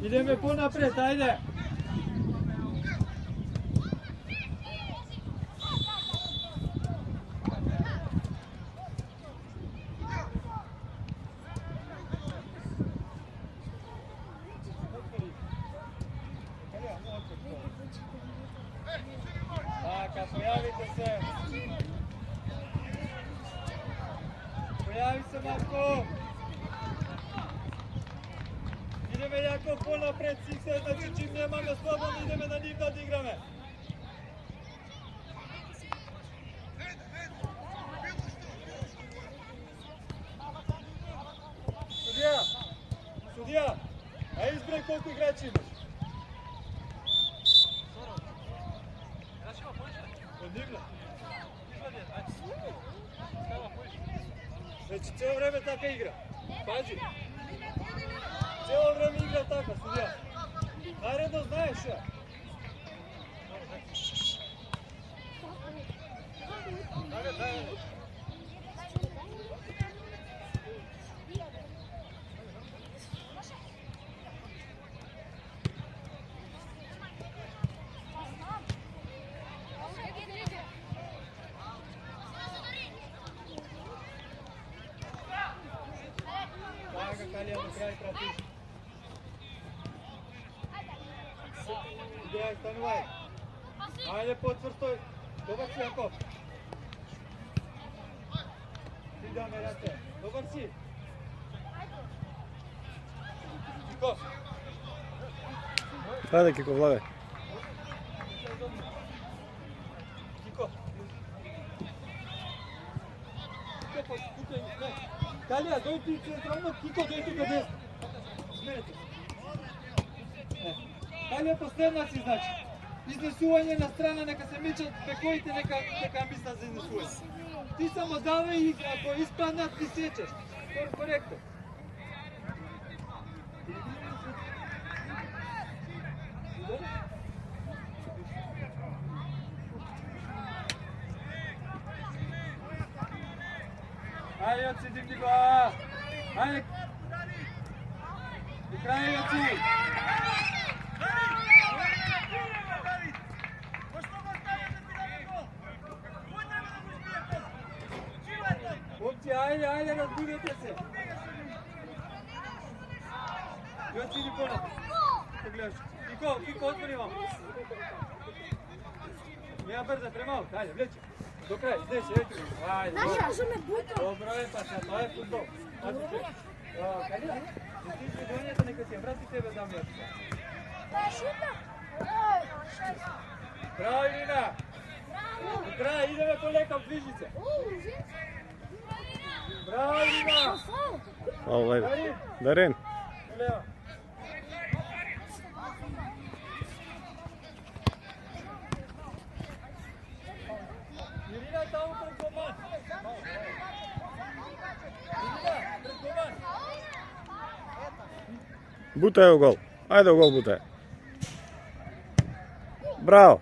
Ideme ponaprijed, ajde! Така, pojavite se! Pojavi se, Marko! Ideme jako ponapred, Sikse, znači čim nemamo slobodno, ideme na njih da odigrame. Sudija, a izbroj koliko igrača imaš? Odigla. Znači cijelo vreme taka igra. Pazi. Cijelo vreme igra taka, sudija. Naredno znaš ja. Калия на край прати. Идея, станувай. Айде по-твърстой. Добър си, Яков. Ти да ме расте. Добър си. Кико. Хайде, Кико, влагай. Кико. Калия, дой ти централно, Кико, дой тук десно. Сменете. Калия последна си, значи. Изнесување на страна, нека се мичат бекоите, нека мислат за изнесување. Ти само давај и ако испаднат, ти сечеш. Коректно. Ајде, Јоци, дигни го! Ајде! До крај, Јоци! Момци, ајде, разбудете се! Јоци, иди понапред. Погледаш. Кико, отвори вам. Неа брза, премалко. Ајде, влече. До крај, изнесе, ето го. Ајде. Добро е, па са, тоа е футбол. Калија, не стичи гоњата, нека ти ја врати тебе да ми ја. Браво, Ирина! До крај, идеме полека, движи се. Браво, Ирина! Ало, Дарин. Лева. Ирина, таму пред коман. Ирина, пред коман. Бутај у гол. Ајде у гол, бутај. Браво.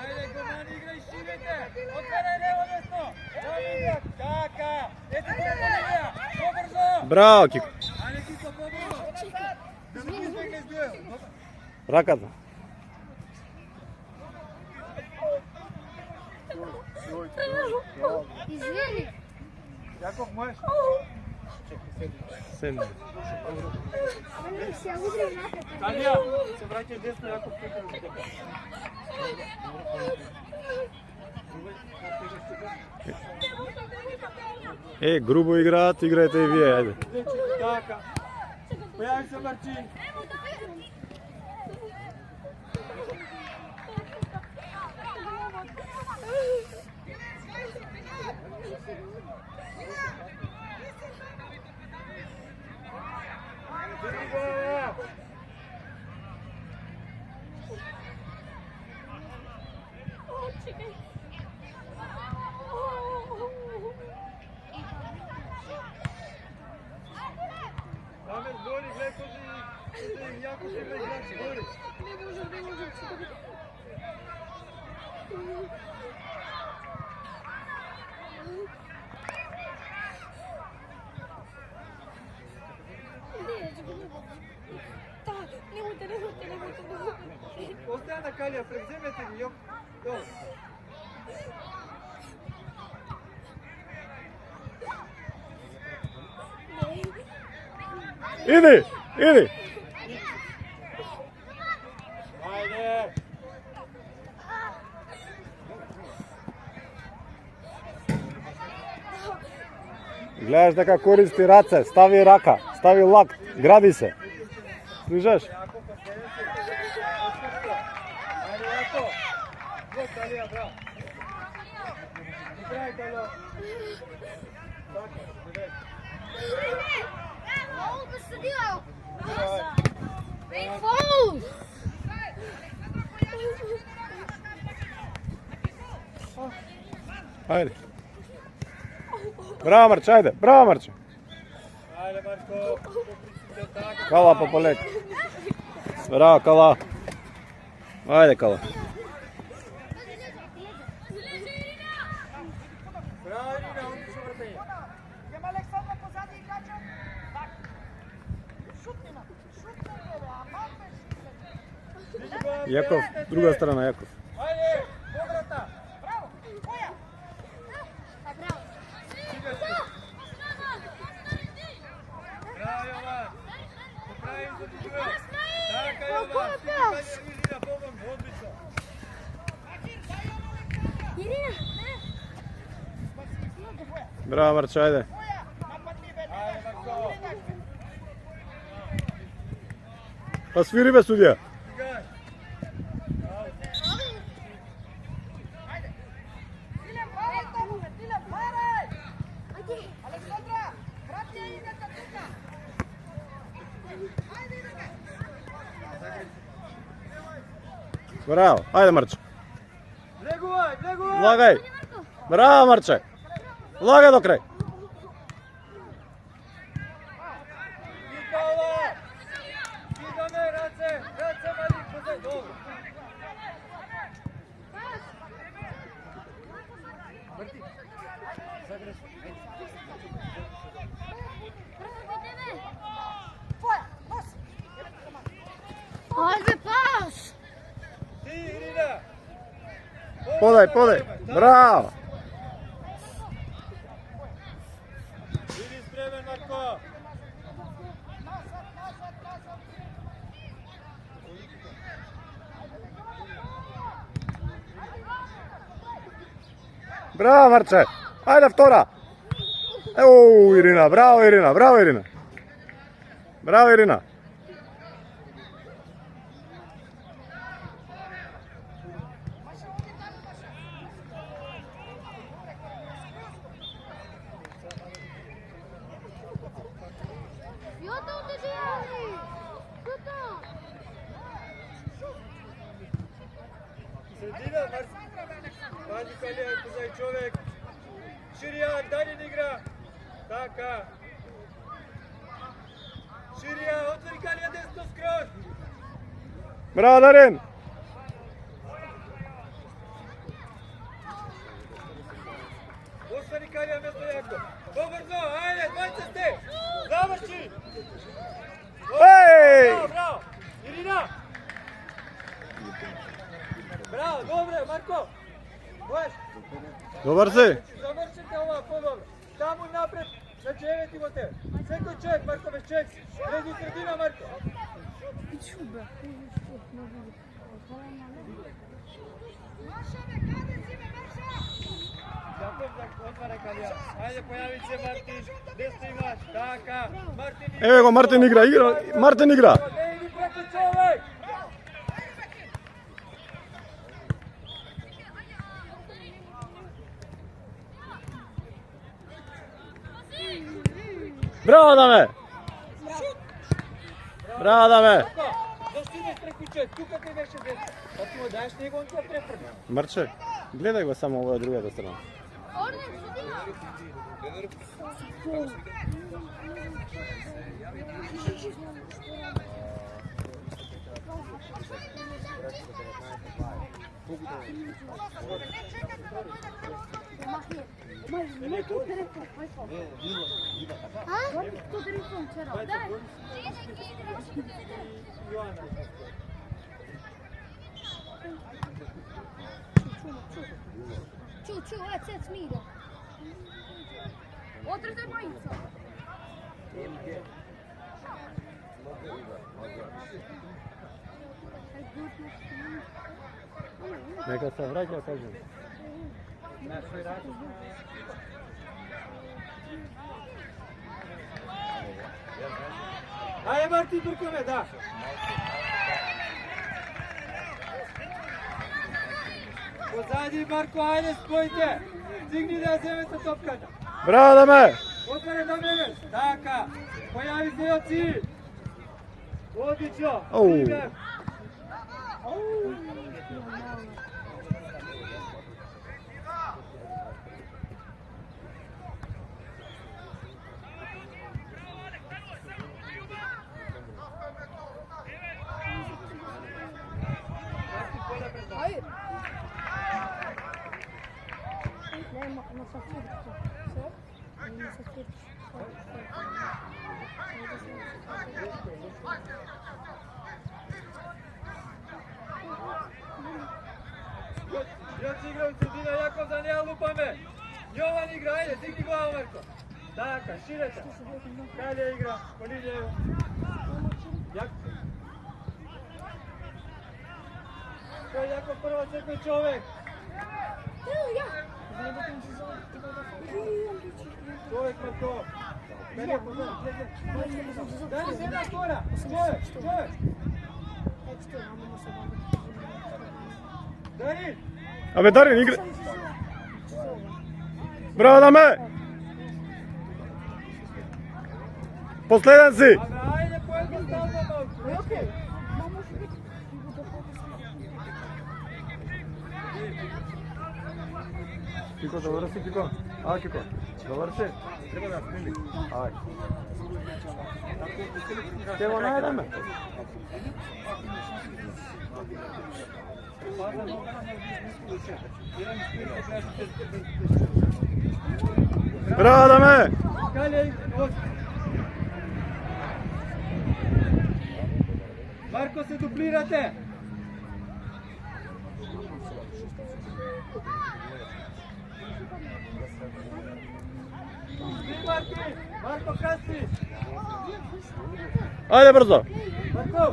Ајде, коман, играј ширете. Отварај лево, десно. Игра. Така. Ете ти полинија. Побрзо. Браво, Кико. Ајде, Кико, побрзо. Да не ги избегаш дуел. Раката. Извини. Јаков, можеш? Седни. Се удрил напред. Калија, се враќај десно, Јаков, тука. Грубо играат, играјте и вие, ајде. Така. Појави се Марчин. Амер, гори, гледай кој Јаков има играчи, гори. Не може. Калија, превземете ги, јоп. Долу. Иди, иди. Ајде. Гледаш дека користи раце, стави рака, стави лак, гради се. Слушаш? Јако, па следеće. Ајде, Јако. Вот, Калија, браво. Играј, Калјо. Така, играј. Ovo bi se dilao. Foul! Ајде. Браво, Марче, ајде, браво, Марче. Ајде, Марко. Поприсите така. Кала по полет. Браво, Кала. Ајде, Кала. Браво, Ирина, одлично вртење. Идемо Александра позади играча. Так. Шутни на. Шутни бе, а мамеш. Вижи го, Јаков, пеете. друга страна, Јаков. Ајде, поврата. Браво. Која? Bravo. Браво, Јован. Поправи за тука. Така, Колко Јован. е пас? Ирина, помогни, одлично. Irina. Браво, Марче, ајде. Ајде, Марко. Па свири бе, судија. Играј. Тилем парај таму, бе, Тилем парај. Александра, врати ја играта тука. Ајде, играј. Браво, ајде, Марче. Влегувај, влегувај. Влагај. Браво, Марче. Влагај до крај. Никола. Идаме, раце, раце, мали, позај, добро. Врти. Загреш. Твоја, нос. Ajde pas. Ти, Ирина. Подај, подај. Браво. Биди спремен, Марко. Браво, Марче. Ајде, втора. Еу, Ирина, браво, Ирина, браво, Ирина. Браво, Ирина. Jota udeđali. Jota. Средина, Пази Калија, позај човек. Ширијан, Данин игра. Така. Ширијан, отвори Калија десно скроз. Браво, Дарин. Остани Калија место Јако. Побрзо, ајде, двајца сте. Заврши. Еј! Браво, браво. Ирина. Браво, добре, Марко. Можеш. Добар си. Завршите ова по-добро. Таму напред, на 9 има тебе. Секој чек, Марко, без чек. Среди средина, Марко. Маша, бе, каде си, бе, Маша? Јаков, отварај Калија. Ајде, појави се Мартин. Десно имаш. Така. Мартин игра. Еве го, Мартин игра, Мартин игра. Не иди преку човек. Браво, Даме. Браво, Даме. Зашто идеш преку човек? Тука те беше десно. Па ти му даеш него, он ќе препрне. Марче, гледај го само ова другата страна. Tu telefon včera. Ču, let's Miro. Odrađaj bojica. Neka se vraća, kažem. Ajde Martin Turkome, da. Pozadi Marko, ajde spojite. Stigni da zemete topkata. Bravo Dame! Otvore da vremeš. Taka. Pojavi se od cilj. Odlično. Au. Primjer. Hayır. Na safirku. Na safirku. Još igra u sredina, Jakov za nija lupame. Jovan igra, ajde, digni glavu Marko. Taka, šireta. Dalje igra, po linjeju. Jakov. To je Jakov prvo crkve čovek. Čovek Marko. Dalje, jedna skora. Čovek. Darin. Абе, Дарин, игра! Браво, Даме! Последен си! Абе, ajde, pojednostavno malo. Okej. Кико, добро си, Кико. А, Кико, добро си. Треба да спреми. Ај. Ќе го најдеме. Браво, Даме! Далje, Marko, se duplirate. Marko, kasni. Ајде брзо! Marko.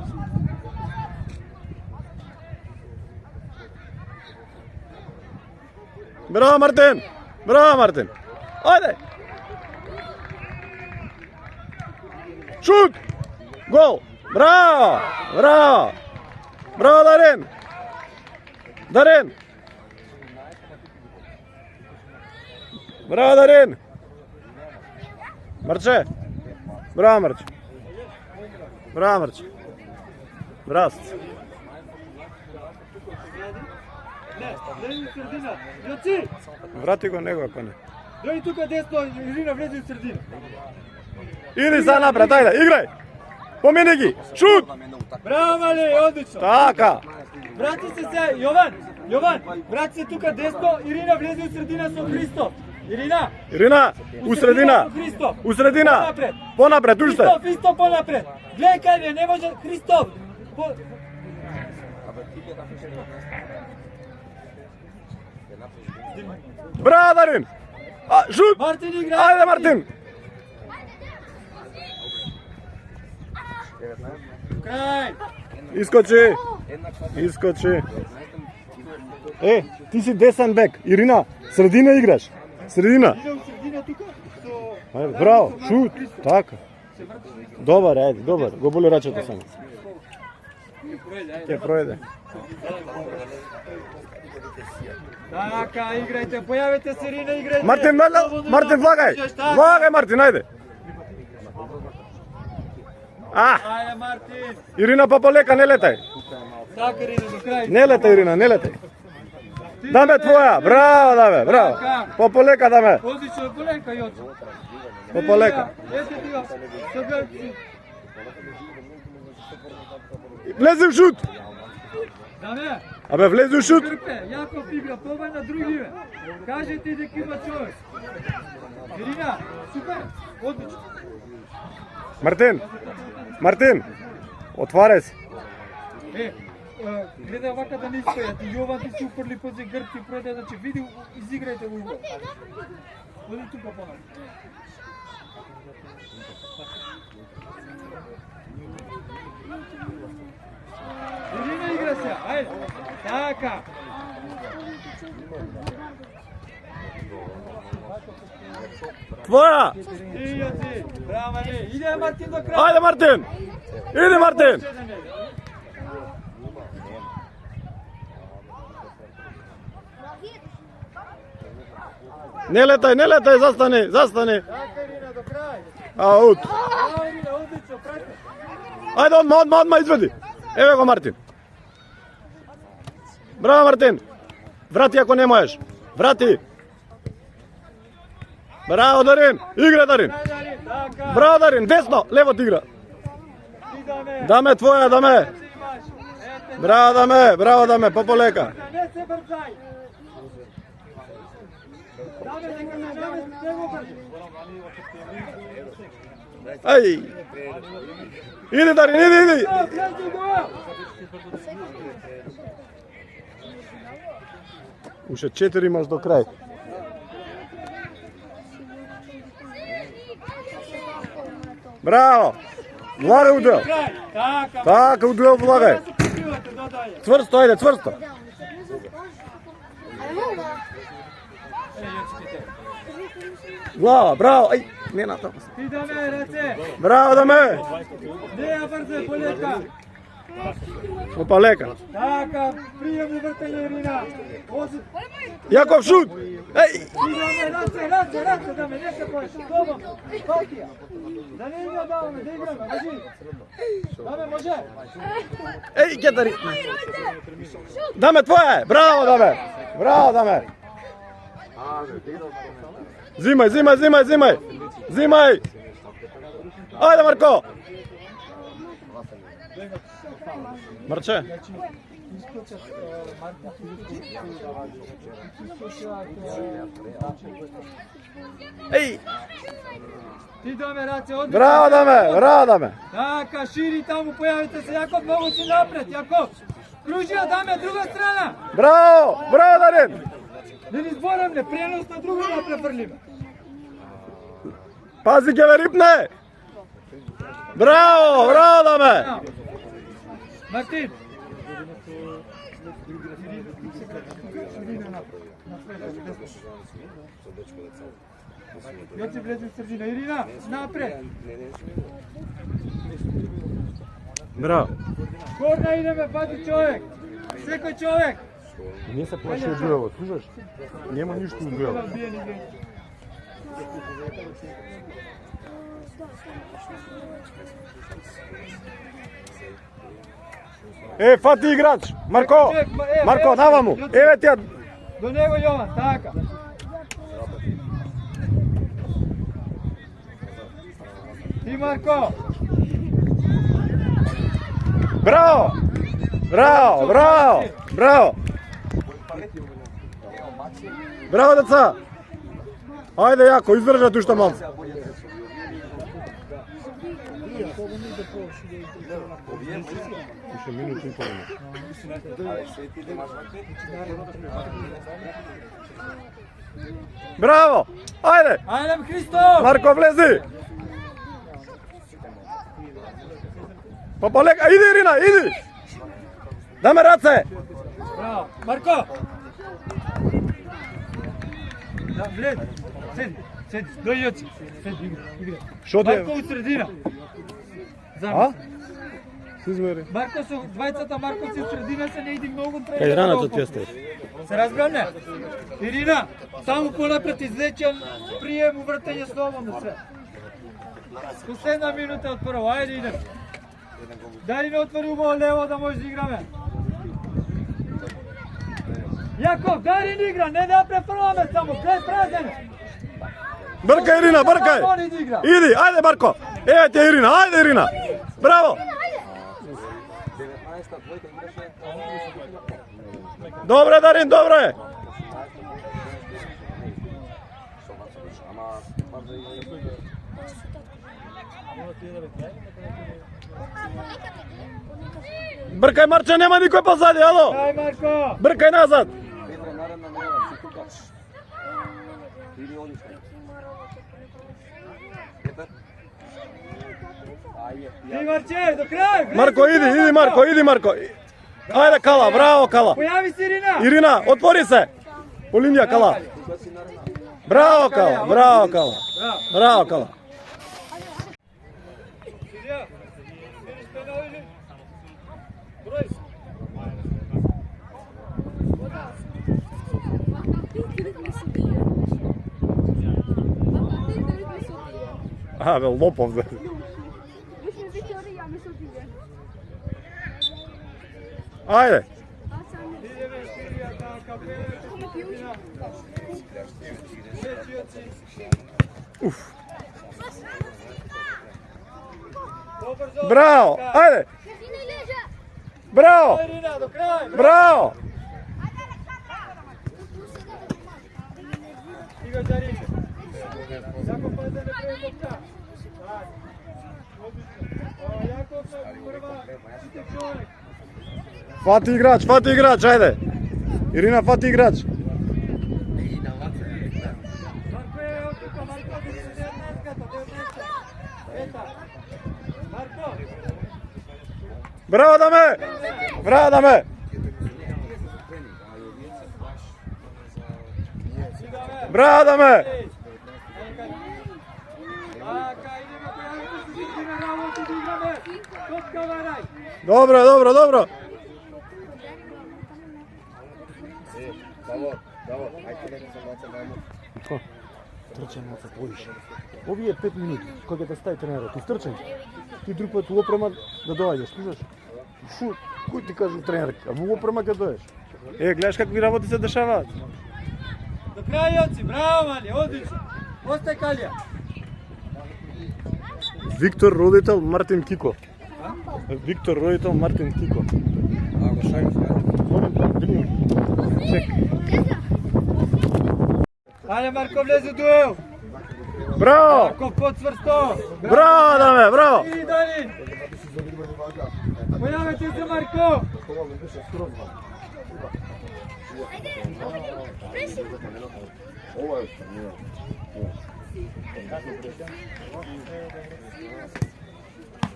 Браво, Мартин! Браво, Мартин! Ајде! Шут! Гол! Браво! Браво! Браво, Дарин! Дарин! Браво, Дарин! Марче! Браво, Марче! Браво, Марче! Здрасти! Ne, влези в средина. Јоци! Врати го него, ако не. Дојди тука десно, Ирина, влези в средина. Иди са напред, ајде, играј! Помини ги! Шут! Браво, мали, одлично. Така! Врати се се, Јован, врати се тука десно, Ирина, влези в средина со Христоф. Ирина! Ирина, у средина! Христоф! У средина! Понапред! Понапред, уште! Христоф, понапред! Гледај кај е, не може, Христоф! Браво, Дарин! А, шут! Мартин игра! Ајде, Мартин! Крај! Искочи! Искочи! Е, ти си десен бек. Ирина, средина играш. Средина. Иде у средина тука, со... Ајде, браво, шут! Така. Добар, ајде, добар. Го боли рачето само. Ќе пројде. Така, играјте, појавете се, Ирина, играјте! Мартин, Мартин, влагај! Влагај, Мартин, ајде! А, Ајде, Мартин! Ирина, па полека, не летај. Така, Ирина, до крај! Не летај, Ирина, не летај. Даме твоја, браво, Даме, браво. По полека, Даме. Одлично, полека, Јоцо! По полека. Ете ти го, со грци! Влези у шут. Даме! Абе, влези у шут. Грпе, Јаков игра, побај на другиве! Кажете дека има човек! Ирина, супер! Одлично! Мартин, Мартин, отварај се. гледай вака да не испајат. И Јован ти си упрли позе грб ти пројде, значи види, изиграјте го угол. Оди тука понат. Ирина игра се, ајде. Така. Твоја! Иде ти, браво Али. Иде Мартин до крај. Ајде Мартин! Иди Мартин! Не летај, застани. Така Ирина до крај. Аут. Браво Ирина, одлично, прати. Ајде, одма, изведи. Еве го Мартин. Браво Мартин. Врати ако не можеш. Врати. Браво Дарин. Игра Дарин. Така. Браво Дарин. Десно, лево ти игра. Идаме. Даме твоја, даме. Браво даме, пополека. Не се брзај. Даме, не го брзи. Ај. Иди Дарин, иди. Влези го. Уште 4 имаш до крај. Браво! Влагај удел. Така. Така, удел влагај. Цврсто, ајде, цврсто. Глава, браво. Ај, не на тоа. Идаме, раце. Браво даме. Не ја брзе, полека. Попалека. Така, пријемно вртање Ирина. Јаков шут. Еј, Идаме, раце, даме, не се поеш. Добро, партија. Да не игра даваме, да играме, кажи. Даме, може. еј, кетари. Даме твоја е. Браво даме. Зимај. Ајде Марко. Марче. Еј, Идаме, раце, одлично. браво даме. Така, шири таму, појавите се, Јаков, многу си напред, Јаков. Кружија, даме, друга страна. Браво Дарин. Не ни зборавме, пренос на друга да префрлиме. Пази ќе ве рипне. Браво даме. Мартин. Јоци влезе в средина. Ирина, напред. Браво. Корна идеме, пати човек. Секој човек. Не се плаши од дуелот, слушаш? Нема ништо од дуелот. Фати играч. Марко, наваму. Еве ти ја. До него Јован, така. Ти Марко. Браво. Браво деца. Ајде јако, издржат уште малку. Уште минут и половина. Браво! Ајде! Ајдем Христо! Марко влези! Пополека, иди Ирина, иди! Даме раце! Браво! Марко! Да, влез! Седи, дојди Јоци! Седи, игра. Шо ти е? Марко у средина! А? Си звери. Марко со двајцата Марковци у средина се не иди многу треба. Кај раната ти остаеш. Се разбране? Ирина, само понапред излечен прием увртање слободно све. Последна минута од прво, ајде идем. Дали не отвори убаво лево да може да играме? Јаков, дали не игра, не да префрламе само, без празене. Бркај Ирина, бркај! Иди, ајде Марко! Еве ти Ирина, ајде Ирина! Браво! Добре Дарин, добре! Бркај, Марче, нема никој позади, ало! Дај, Марко! Бркај назад! Ти, Марче, до крај! Марко, иди Марко, иди Марко! Ајде, Кала, браво, Кала! Појави се, Ирина! Ирина, отвори се! По линија, Кала! Браво, Кала, браво, Кала! Браво, Кала! Илија, видиш пенал или? Број се. А, бе, лопов, бе. Ајде! Идеме, Илија, на капеле. Уф! Добар зон. Браво! Ајде! Браво! Ирина, до крај! Браво! Ига за Рике. Јаков пазе не прави топка. Јаков прва, чите човек. Фати играч, ајде! Ирина, фати играч! Марко е оттука, Марко, 19-ката. Ета. Марко. Браво, Даме! Браво, Даме! Браво, Даме! Така, идеме, појавите се, идеме работи, играме. Топка, варај. Добро! Трчај малце повише. Овие 5 минути, кога ќе те стави тренерот, трчај. Ти друг пат во опрема да доаѓаш, слушаш? Шу, кој ти кажу тренер, а во опрема ќе доеш. Гледаш какви работи се дешаваат. До крај, Јоци, браво, Мали, одлично. Остай, Калија. Виктор, родител Мартин Кико. Виктор, родител Мартин Кико. Чек. Ајде, Марко, влезе дуел. Браво! Марко, подсврсто. Браво, Даме, браво! И Данин. Појавете се, Марко.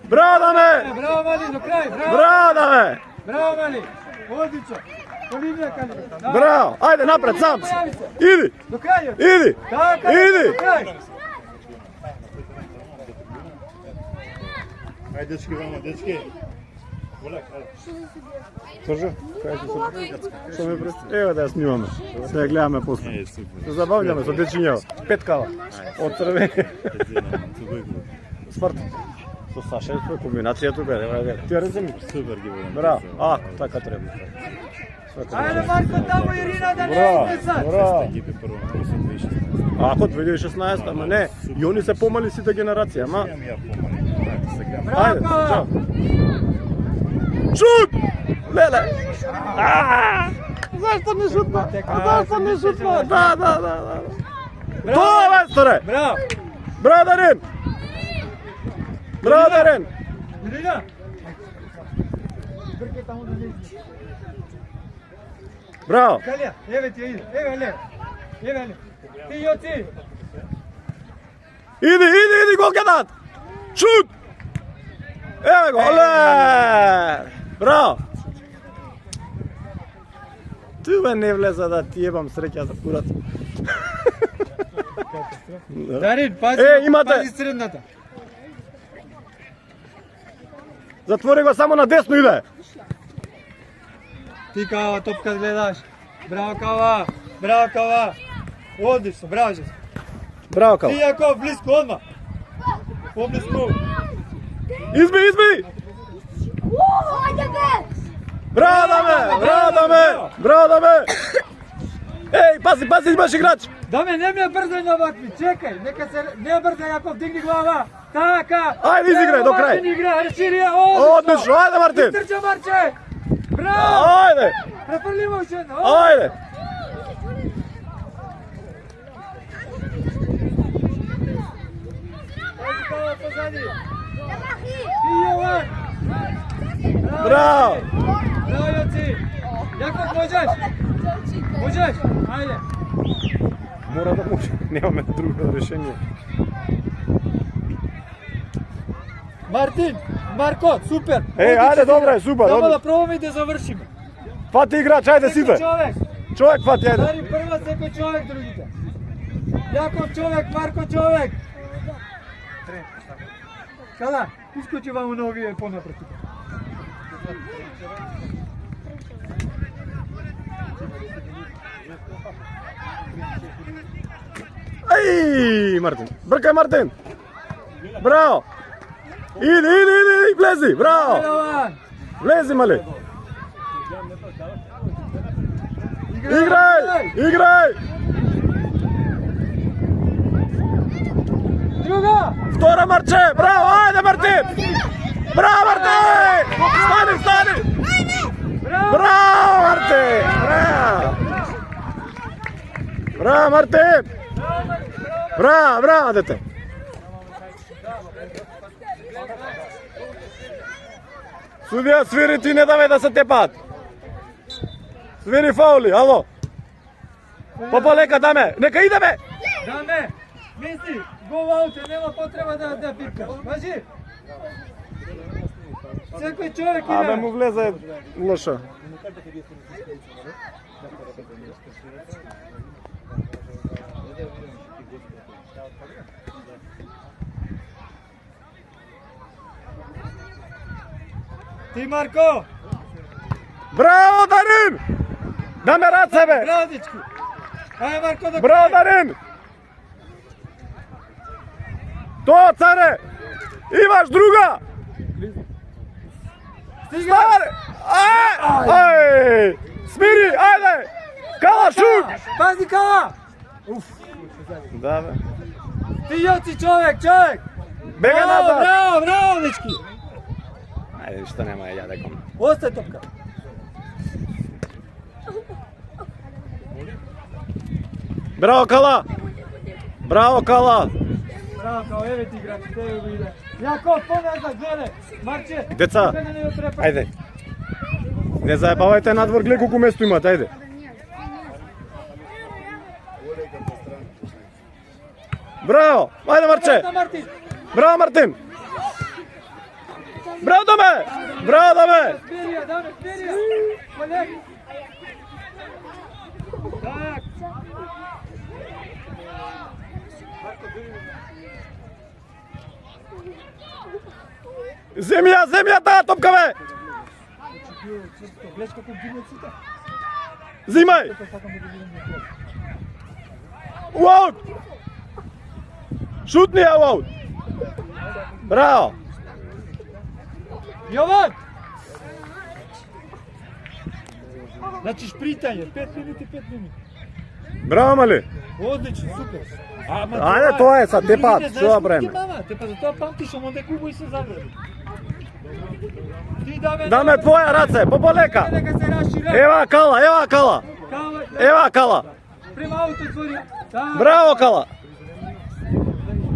Браво, Даме! Браво, Мали, до крај. Браво, Даме! Браво, Мали. Одлично. По линија, Калија. Браво! Ајде, напред, сам! Иди! До крај, Јоци. Иди! Така, Иди! до крај. Ајде, дечки, вама, дечки. Волек, Сржо, кај се? Што ме пред? Ево да ја снимаме. Се ја гледаме после. Се забавljаме со дечињава. 5 кава. Од Црвени. Спорт. Со Саша е комбинација тука. Ти ја реземи? Супер ги водам. Браво. Така треба. Ајде, Марко, тамо Ирина да не Браво, измесат. браво. Екипи прво, но сум 2016. Ако 2016, ама не. И они се помали сите генерација, ама. Имам ја помали. Сега. Ајде, Браво, чао. Шут! Леле! Зашто не шутна? Зашто не шутна? Да. Тоа, Весторе! Браво. Браво, Дарин! Браво, Дарин! Ирина. Брке тамо да не. Браво! Калија, еве ти иде. Еве. Ти, Јоци. Иди, гол ќе дадат! Шут! Еве го, оле! Браво! Тубе не влеза да ти ебам среќа за курат. Дарин, пази. Имате. Пази средната. Затвори го само на десно иде. Ти Кава, топка гледаш. Браво, Кава. Одлично, браво, Жес. Браво, Кала. Ти Јаков, близко, одма. Поблизко. Изби! Браво, Даме! Еј, пази, имаш играч! Даме, не ме брзај на вакви, чекај, нека се не брзај, Јаков, дигни глава. Така. Ајде, изиграј до крај. Речирија, Одлично, ајде, Мартин! Трча, Марче! Браво! Ајде! Префрлимо уште едно. Ајде! Ајде, Кава, позади. Ти, Јован! Браво! Браво, Јоци! Јаков, можеш? Можеш? Ајде! Мора да може, немаме друго решение. Мартин, Марко, супер! Ајде, добре, супер. Само да пробаме и да завршиме. Фати играч, ајде сите. Човек! Човек фати, ајде. Дари прва секој човек, другите. Јаков човек, Марко човек. Кала, искочи ваму на овие понапред. Ај, Мартин. Бркај, Мартин. Браво. Иди, влези, браво. Јован! Влези, мали. Играј. Друга! Втора Марче, браво, ајде Мартин. Браво, Мартин. Стани. Браво, Мартин. Браво, Мартин. Браво, дете. Судија, свири, ти не давај да се тепат. Свири фаули, ало. Полека, даме, нека идеме. Даме, мисли, гол ауте, нема потреба да пипкаш. Важи? Секој човек Абе, иде. му влезе лошо. Ти, Марко! Браво, Дарин! Даме раце, бе! Браво, дечки! Ајде, Марко, да Браво, Дарин! Тоа, царе! Имаш друга! стига! Старе! Ај! Смири, ајде! Кала, шут! Пази, Кала! Да, бе. Ти, Јоци, човек! Бега назад! Браво, дечки! Ајде, што нема, ја деком. Остај топка. Браво, Кала! Браво, Кала! Браво, Кала, еве ти играч, тебе го иде. Јаков, поназад, гледај! Марче! Деца, тука не го трепа. ајде. Не заебавајте надвор, гледай колку место имате, ајде. Браво! Ајде, Марче! Браво, Мартин! Браво, Мартин! Браво, Даме! Браво, Даме! Смирија, даме, смирија! Полек! Так! Земја, таа топка, бе! Гледаш како дигнат сите? Зимај! Сакам да го видам на клоп. Уаут! Шутни ја, уаут! Браво! Јован! Значи шпритање, 5 минути. Браво, мали! Одлично, супер. Ајде, тоа е са, тепат, што да правиме? Тепа за тоа памтиш, онде кубо и се загради. Ти даме... Даме твоја раце, полека! Нека се расшире. Ева Кала! Кала, Ева Кала! према ауто отвори. Браво, Кала!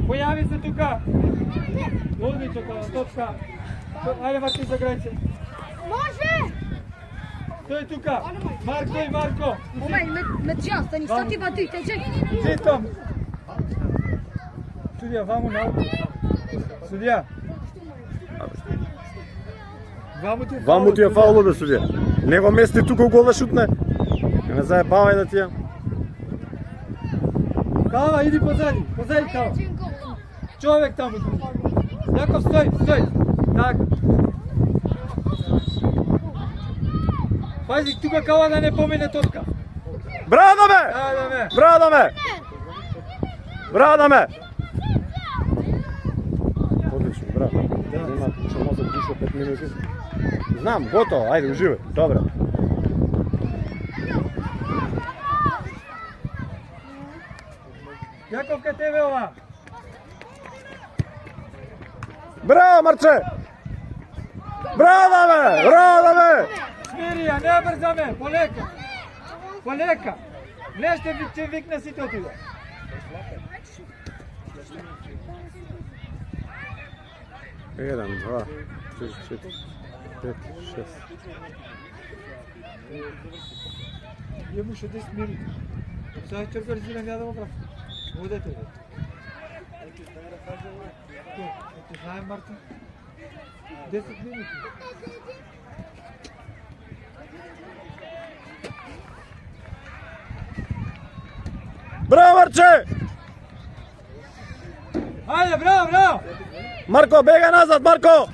Појави се тука. Одлично, Кала, топка. Ајде, Мартин, заграј се. Може! Тој тука. Марко. Момент, ме джа, стани, стати бати, те чекай. Зитом. Судија, ваму на ауто. Судија. Ваму ти е фауло, бе, судија. Не го мести тука гол да шутне. Не заебавај да ти ја. Кала, иди позади Кала. Човек таму. Јаков, стој. Така. Пази, тука Кала да не помине топка. Браво, Даме! Ајде, Браво, Даме! Браво, Даме! Одлично, браво. Има што може душе 5 минути. Знам, готово, ајде, уживај. Добре. Јаков, кај тебе ова. Браво, Марче! Браво, Даме! Смирија, не брзаме, полека. Влезте, ќе викне сите отиде. Еден, два, три, четири. 5, 6. Имаше 10 минути. Сега ще организирам я да го правя. Водете го. Ти знаем, Мартин? 10 минути. Браво, Марче! Ajde, bravo, bravo! Марко, бега назад, Марко!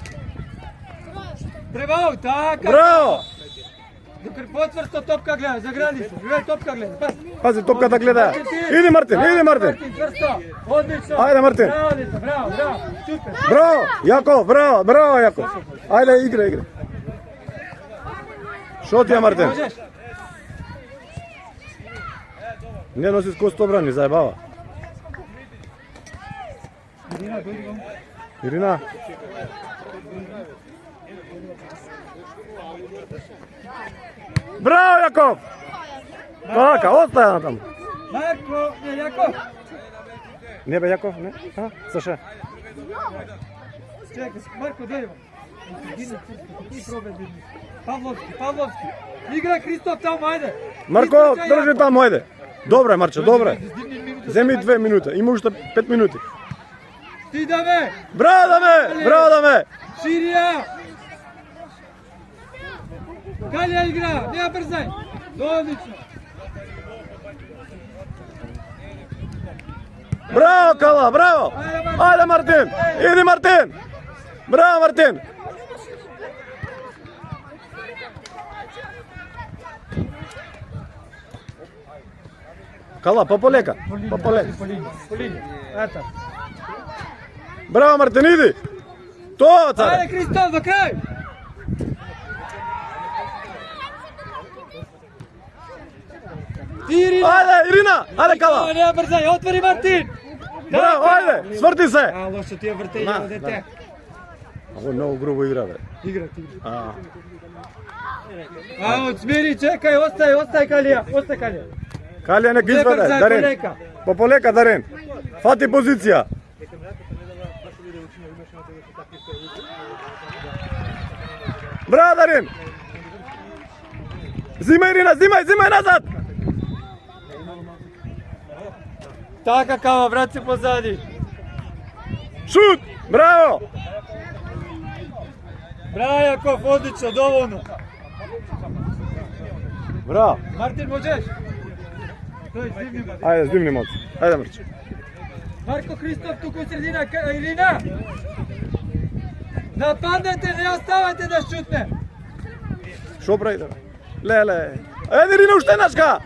Bravo, така! Браво! Докато по-цвърсто топка гледа, загради се. Гледай топка гледа, пази. Пази, топката гледа. Иди, Мартин, иди, Мартин! Мартин, цвърсто! Отлично! Ajde, Мартин! Браво, деца, браво, браво! Супер! Браво! Јаков, браво, браво, Јаков! Ајде, играј, играј. Шо ти е, Мартин? Можеш? Не носи скост обрани, заебава. Ирина, дойди вам. Ирина. Браво, Јаков! Така, остаја там. Марко, не, Јаков! Не бе Јаков, не? А, Саша. Чекай, Марко, дойди вам. Ти пробай, видни. Павловски, Павловски. Игра Христоф там, ајде. Марко, Изтрчај, држи Јаков. таму, ајде. Добре, Марче, добре. Издигни минута, Земи сакај. 2 минути, има уште 5 минути. Ти да ме! Браво да ме, браво да ме. Ширија! Галија игра, не ја брзај! Одлично! Браво, Кала, браво. Ајде, Мартин, иди, Мартин. Браво, Мартин. Кала, пополека, пополека. По линија. Ето. Браво, Мартин, иди. Тоа, царе. Ајде, Христоф, до крај! Ирина! Ајде, Ирина, ајде, Кала. Не ја брзај, отвори Мартин! Браво, ајде, сврти се. А, лошо ти ја вртење, На, дете. Ово многу грубо игра, бе. Игра. А, А, отсмири, чекај, остај Калија, остај Калија. Калија нека Не изведе, брзај, Дарин. полека. Пополека, Дарин. Фати позиција. Браво, Дарин. Зимај, Ирина, зимај назад. Така, Кава, врат се позади. Шут, браво. Браво, Јаков, одлично, доволно. Браво. Мартин, можеш? Тој, зимни ма. Ајде, здимни моц. Ајде, Мрче. Марко Христоф, туку средина, Ирина. Нападнете, не оставате да шутне. Шо прави, да? Леле. Ајде, Ирина, уште еднашка.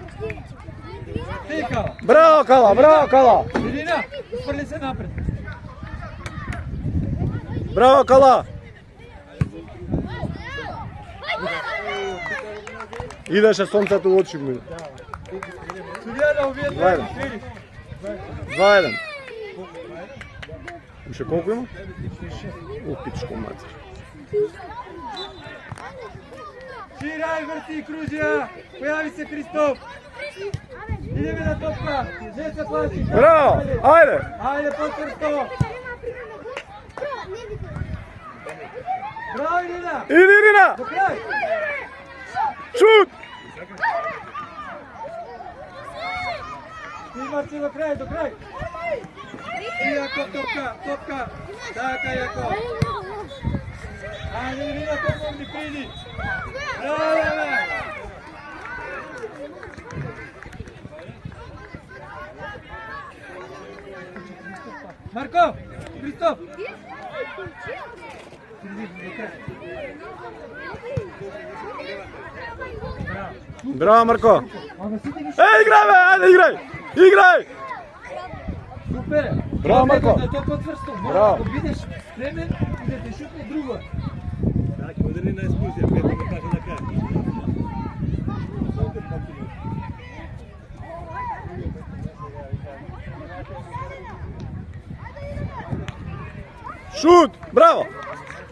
Ти, Кава. Браво, Кала, браво, Кала. Ирина, спрли се напред. Браво, Кала. Идеше сонцето у очи ми. Судија да увие Заедно. две, видиш. 2-1. Уште колку има? О, пичко мацер. Ширај, врти, кружија. Појави се Христоф. Идеме на топка. Не се плачи. Браво, ајде. Ајде, по-црсто. Браво, Ирина. Иди, Ирина. До крај. Шут. Ти, Марци, до крај, до крај. И Јаков, топка. Така, Јаков. Ајде, Ирина, помогни, приди. Браво, бе. Марко, Христоф. Браво, Марко. Ама сите ги Играј, бе, ајде, играј. Играј. супер е. Браво, Марко. Да тоа потврсто. Браво. Ако бидеш спремен и да те шутне друго. Така, одели на екскурзија, пето ме каже на крај. Шут, браво.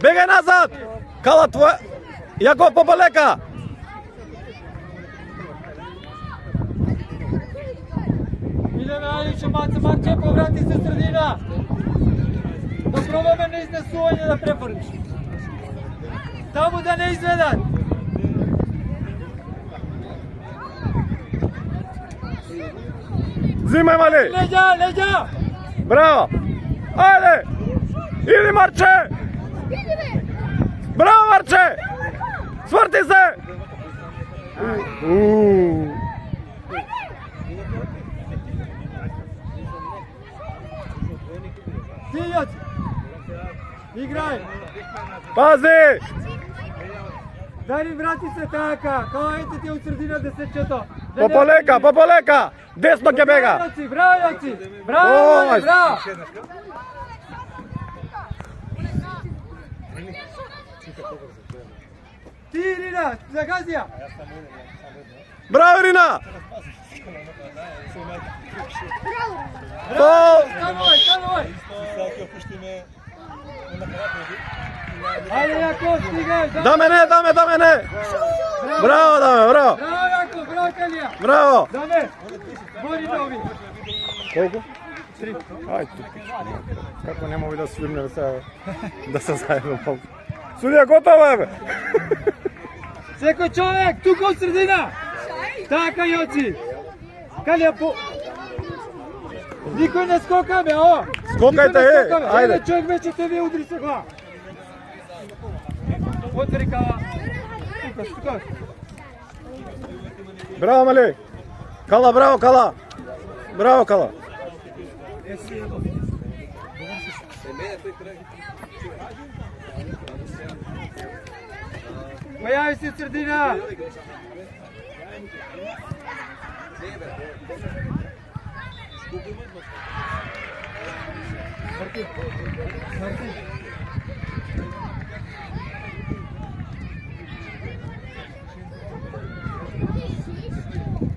Бегај назад. Кала твоја. Јаков, пополека. Илена Алиќе, Марче, поврати се средина. Да пробаме на изнесување да префрлиш. Само да не изведат. Взимај, мали! Леѓа, леѓа! Браво! Ајде! Иди, Марче! Браво, Марче! Сврти се! Сињац! Играј! Пази! Дари, врати се така, као ете ти од средина десетчето. Пополека, пополека! Десно ќе бега! Браво, Јоци! Браво, Ој. браво! Ти, Ирина, загази ја! Браво, Ирина! Браво! Станувај, станувај! Сега ќе опуштиме на карате. Ајде, Јако, стигај! Да мене, да мене! Браво, даме, браво! Браво, Јако, браво, Калија! Браво! Даме, бори нови! Колку? 3. Ај, ти пичко. Како не моgu да свирне сега да се заедно полку. Судија готово е, бе! Секој човек, тука од средина! Така, Јоци! Калија по... Никој не скока, бе, о! Скокајте, ајде! Еден човек веќе те ви удри се глава. Отвори кала. Тука, тука. Браво, мали! Кала, браво, Кала! Браво, Кала! Појави се средина!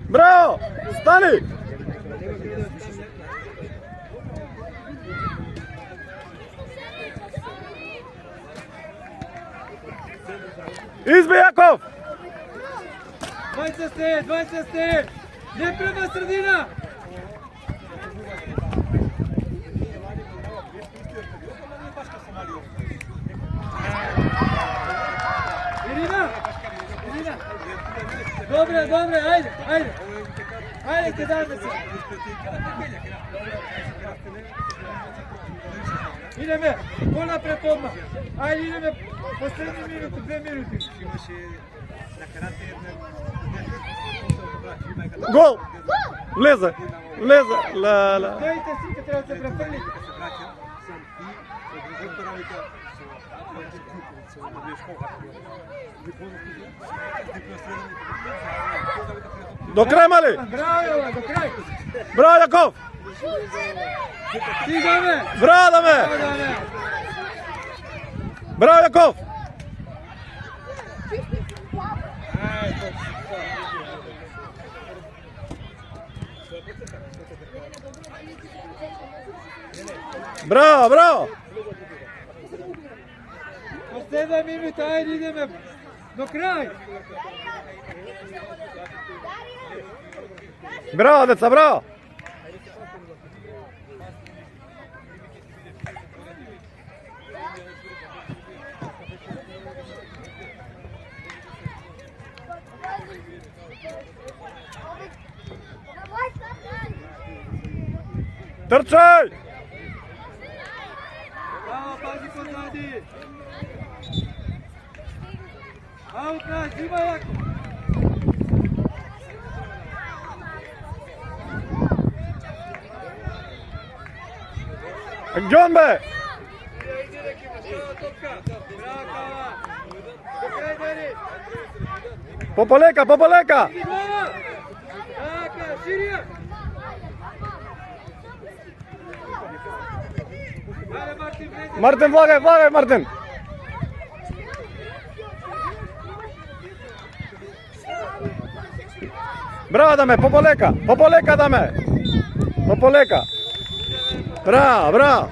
Браво! Стани! Изби, Јаков! 20 сте! Не према средина! Ирина! Ирина! Добре, ајде! Ајде, те даме се! Идеме, понапред одма! Ајде, идеме, последни минути, 2 минути! Гол! Влезе! Ла. Дайте сите, треба да се префрлите! До крај, мали! Браво, до крај! Браво, Јаков! Ти даме! Браво, даме! Браво, Јаков! Браво! Последна минута, ајде идеме до крај! Браво, деца, браво! Трчај! Браво, пази позади! Аут нас, взима Јако! Ѓонбе! Пополека! Така, Сирија! Ајде, Мартин, влезе! Мартин, влагај, Мартин! Браво, даме, пополека, даме! Пополека! Браво!